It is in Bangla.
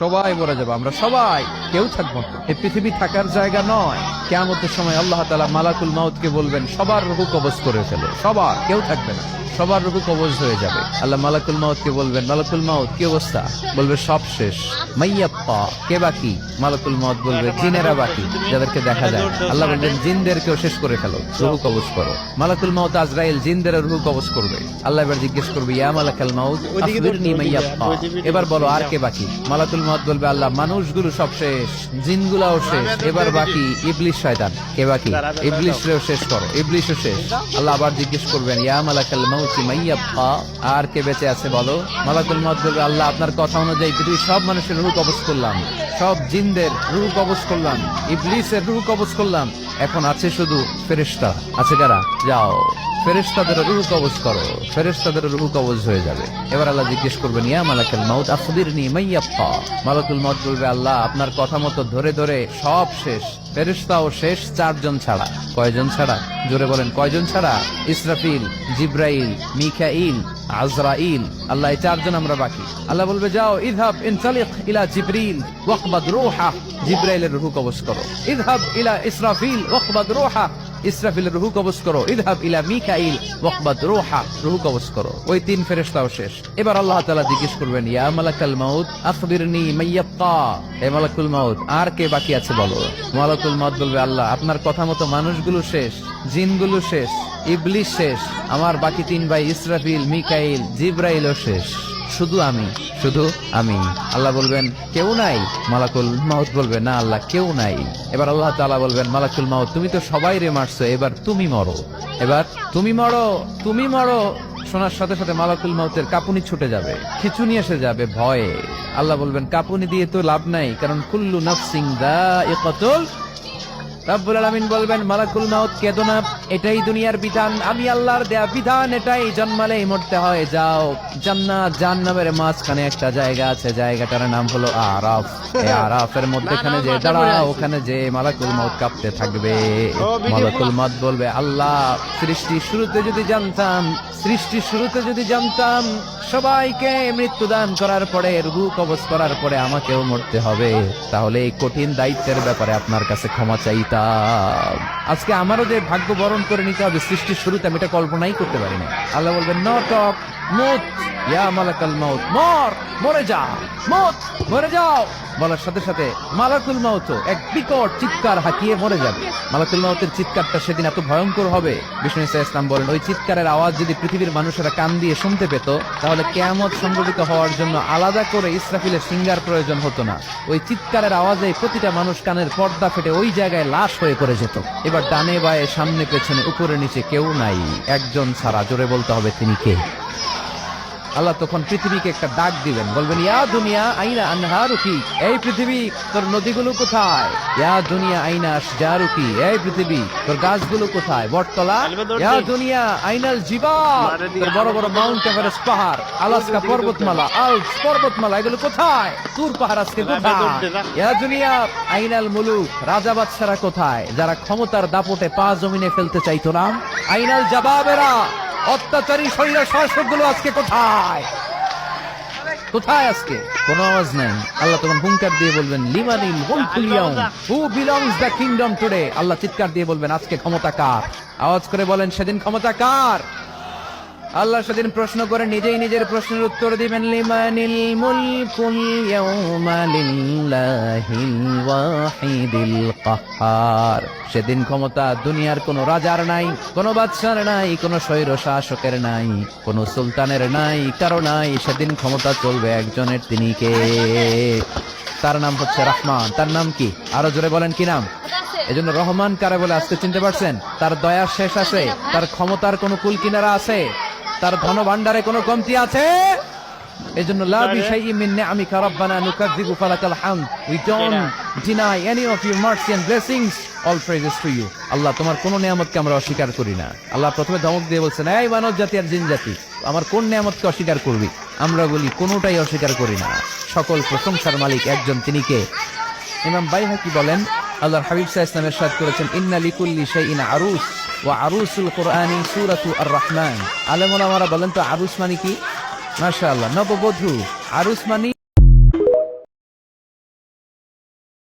সবাই মরে যাবো, আমরা সবাই, কেউ থাকবো না। এই পৃথিবী থাকার জায়গা নয়। কিয়ামতের সময় আল্লাহ তাআলা মালাকুল মাউতকে বলবেন সবার রূহ কবজ করে ফেলো, সবার, কেউ থাকবে না, সবার রূহ কবজ হয়ে যাবে। আল্লাহ মালাকুল মাউতকে বলবেন, মালাকুল মাউত কি অবস্থা? বলবে সব শেষ। মাইয়াপ্পা, কে বাকি? মালাকুল মাউত বলবে জিনেরা বাকি, যাদেরকে দেখা যায় না। আল্লাহ বলবেন জিনদেরকেও শেষ করে ফেলো, রূহ কবজ করো। মালাকুল মাউত আজরাইল জিনদের রূহ কবজ করবে। আল্লাহ এবার জিজ্ঞেস করবে, ইয়া মালাকুল মাউত আখবিরনি মাইয়াপ্পা, এবার বলো আর কে বাকি? মালাকুল মাউত বলবে, আল্লাহ মানুষগুলো সব শেষ, জিনগুলাও শেষ, এবার বাকি ইবলিস শয়তান। কে বাকি? ইবলিসরেও শেষ করো, ইবলিসও শেষ। আল্লাহ আবার জিজ্ঞেস করবেন, ইয়া মালাকুল মাউত মাইয়াপ্পা, আর কে বেঁচে আছে বলো? মালাকুল মাউত বলবে, আল্লাহ আপনার কথা অনুযায়ী পৃথিবীর সব মানুষের রূহ কবজ করলাম, সব জিনদের রূহ কবজ করলাম, ইবলিসের রূহ কবজ করলাম, এখন আছে শুধু ফেরেশতা। আছে কারা? যাও ফেরেশতাদের রূহ কবজ করো, ফেরেশতাদের রূহ কবজ হয়ে যাবে। এবার আল্লাহ জিজ্ঞেস করবেন, ইয়া মালাকুল মাউত আখবিরনি মাইয়াপ্পা। মালাকুল মাউত বলবে, আল্লাহ আপনার কথা মতো ধরে ধরে সব শেষ, ফেরেশতাও শেষ, 4 জন ছাড়া। কয়জন ছাড়া? জোরে বলেন, কয়জন ছাড়া? ইসরাফিল, জিব্রাইল, মিকাইল, আজরাইল। আল্লাহ এই 4 জন আমরা বাকি। আল্লাহ বলবে, যাও ইযহাব ইনতালিক ইলা জিবরিল ওয়াকবাদ রূহা, জিব্রাইলের রূহ কবজ করো। ইযহাব ইলা ইসরাফিল ওয়াকবাদ রূহা, ইসরাফিলের রূহ কবজ করো। ইযহাব ইলা মিকাইল ওয়াকবাদ রূহা, রূহ কবজ করো। ওই 3 ফেরেশতাও শেষ। এবার আল্লাহ তাআলা জিজ্ঞেস করবেন, ইয়া মালাকুল মাউত আখবিরনি মাইয়াব্কা, হে মালাকুল মাউত আর কে বাকি আছে বলো? মালাকুল মাউত বলবে, আল্লাহ আপনার কথা মতো মানুষগুলো শেষ, জিনগুলো শেষ, ইবলিস শেষ, আমার বাকি 3 ভাই ইসরাফিল, মিকাইল, জিব্রাইলও শেষ, শুধু আমি, শুধু আমি। আল্লাহ বলবেন, কেউ নাই? মালাকুল মাউত বলবে, না আল্লাহ কেউ নাই। এবার আল্লাহ তাআলা বলবেন, মালাকুল মাউত তুমি তো সবাই রে মারছো, এবার তুমি মরো, এবার তুমি মরো, তুমি মরো। শোনার সাথে সাথে মালাকুল মাউতের কাঁপুনি ছুটে যাবে, খিঁচুনি এসে যাবে ভয়ে। আল্লাহ বলবেন, কাঁপুনি দিয়ে তো লাভ নাই, কারণ কুল্লু নাফসিন যায়িকাতুল। রব্বুল আলামিন বলবেন, মালাকুল মাউত কেঁদো না, এটাই দুনিয়ার বিধান, আমি আল্লাহর দেয়া বিধান, এটাই, জন্মালেই মরতে হয়। যাও জান্নাত জাহান্নামের মাঝখানে একটা জায়গা আছে, জায়গাটার নাম হলো আরাফ। এই আরাফের মধ্যখানে যে দাঁড়াও, ওখানে যে মালাকুল মাউত কাঁপতে থাকবে। মালাকুল মাউত বলবে, আল্লাহ সৃষ্টির শুরুতে যদি জানতাম, সৃষ্টির শুরুতে যদি জানতাম সবাইকে মৃত্যুদান করার পরে, রূহ কবজ করার পরে আমাকেও মরতে হবে, তাহলে এই কঠিন দায়িত্বের ব্যাপারে আপনার কাছে ক্ষমা চাইতাম। আজকে আমারও যে ভাগ্য বরণ করে নিতে হবে সৃষ্টির শুরুতে, আমি এটা কল্পনাই করতে পারি না। আল্লাহ বলবেন, নট অফ মুত ইয়া মালাকুল মাউত, মর, মরে যা, মুত, মরে যাও। বলার সাথে সাথে মালাকুল মাউত এক বিকট চিৎকার হাঁকিয়ে মরে যাবে। মালাকুল মাউতের চিৎকারটা সেদিন এত ভয়ঙ্কর হবে, বিষ্ণু ইসা ইসলাম বলেন, ওই চিৎকারের আওয়াজ যদি পৃথিবীর মানুষেরা কান দিয়ে শুনতে পেত, তাহলে কিয়ামত সংঘটিত হওয়ার জন্য আলাদা করে ইসরাফিলের সিঙ্গার প্রয়োজন হতো না। ওই চিৎকারের আওয়াজে প্রতিটা মানুষ কানের পর্দা ফেটে ওই জায়গায় লাশ হয়ে পড়ে যেত। এবার ডানে বায়ে সামনে পেছনে উপরে নিচে কেউ নাই, একজন ছাড়া। জোরে বলতে হবে, তিনি কে? আল্লাহ তখন পৃথিবীকে একটা ডাক দিবেন, বলবেন, ইয়া দুনিয়া আইনা আনহারুকি, এই পৃথিবী তোর নদীগুলো কোথায়? ইয়া দুনিয়া আইনা আশজারুকি, এই পৃথিবী তোর গাছগুলো কোথায়? বটতলা। ইয়া দুনিয়া আইনাল জিবাল, তোর বড় বড় মাউন্ট এভারেস্ট পাহাড়, আলাস্কা পর্বতমালা, আল্পস পর্বতমালা, এগুলো কোথায়? তুর পাহাড় আজকে কোথায়? ইয়া দুনিয়া আইনাল মুলুক, রাজা বাদশারা কোথায়, যারা ক্ষমতার দাপটে পা জমিনে ফেলতে চাইতো না? আইনাল জাবাবেরা, অত্যাচারী শরীরের শাসকগুলো আজকে কোথায়? কোথায় আজকে? কোন আওয়াজ নাই। আল্লাহ তখন হুঙ্কার দিয়ে বলবেন, লিমানিল মুলকুল ইয়াউম, who belongs the kingdom today. আল্লাহ চিৎকার দিয়ে বলবেন, আজকে ক্ষমতা কার? আওয়াজ করে বলেন, সেদিন ক্ষমতা কার? আল্লাহ সেদিন প্রশ্ন করে নিজেই নিজের প্রশ্নের উত্তর দিবেন, লিমানিল মুলকুল ইয়াউমা লিল্লাহিল ওয়াহিদিল কাহ্হার। সেদিন ক্ষমতা দুনিয়ার কোন রাজার নাই, কোন বাদশার নাই, কোন স্বৈর শাসকের নাই, কোন সুলতানের নাই, কারো নাই। সেদিন ক্ষমতা চলবে একজনের, তিনি কে? তার নাম হচ্ছে রহমান। তার নাম কি? আরো জোরে বলেন, কি নাম? এজন্য রহমান কারে বলে আজকে চিনতে পারছেন? তার দয়ার শেষ আছে? তার ক্ষমতার কোন কুল কিনারা আছে? তার ধন ভান্ডারে কোনো কমতি আছে? এজন্য লা বিশাইইন মিন নিআমিকা রাব্বানা নুকাযযিবু ফালাকাল হামদ, we don't deny any of your mercy and blessings, all praises to you. আল্লাহ তোমার কোন নিয়ামতকে আমরা অস্বীকার করি না। আল্লাহ প্রথমে ধমক দিয়ে বলছেন, এই মানব জাতি আর জিন জাতি, আমার কোন নিয়ামতকে অস্বীকার করবি? আমরা বলি কোনটাই অস্বীকার করি না। সকল প্রশংসার মালিক একজন, তিনি কে? ইমাম বাইহাকি বলেন, আল্লাহর হাবিব সাল্লাল্লাহু আলাইহি ওয়াসাল্লাম ইরশাদ করেছেন, ইন্না লিকুল্লি শাইইন আরুস ওয়া আরুসুল কুরআনি সূরাতু আর-রাহমান। আলেম ওলামারা বলেন তো আরুস মানে কি? মাশাআল্লাহ, নববধূ। আরুস মানে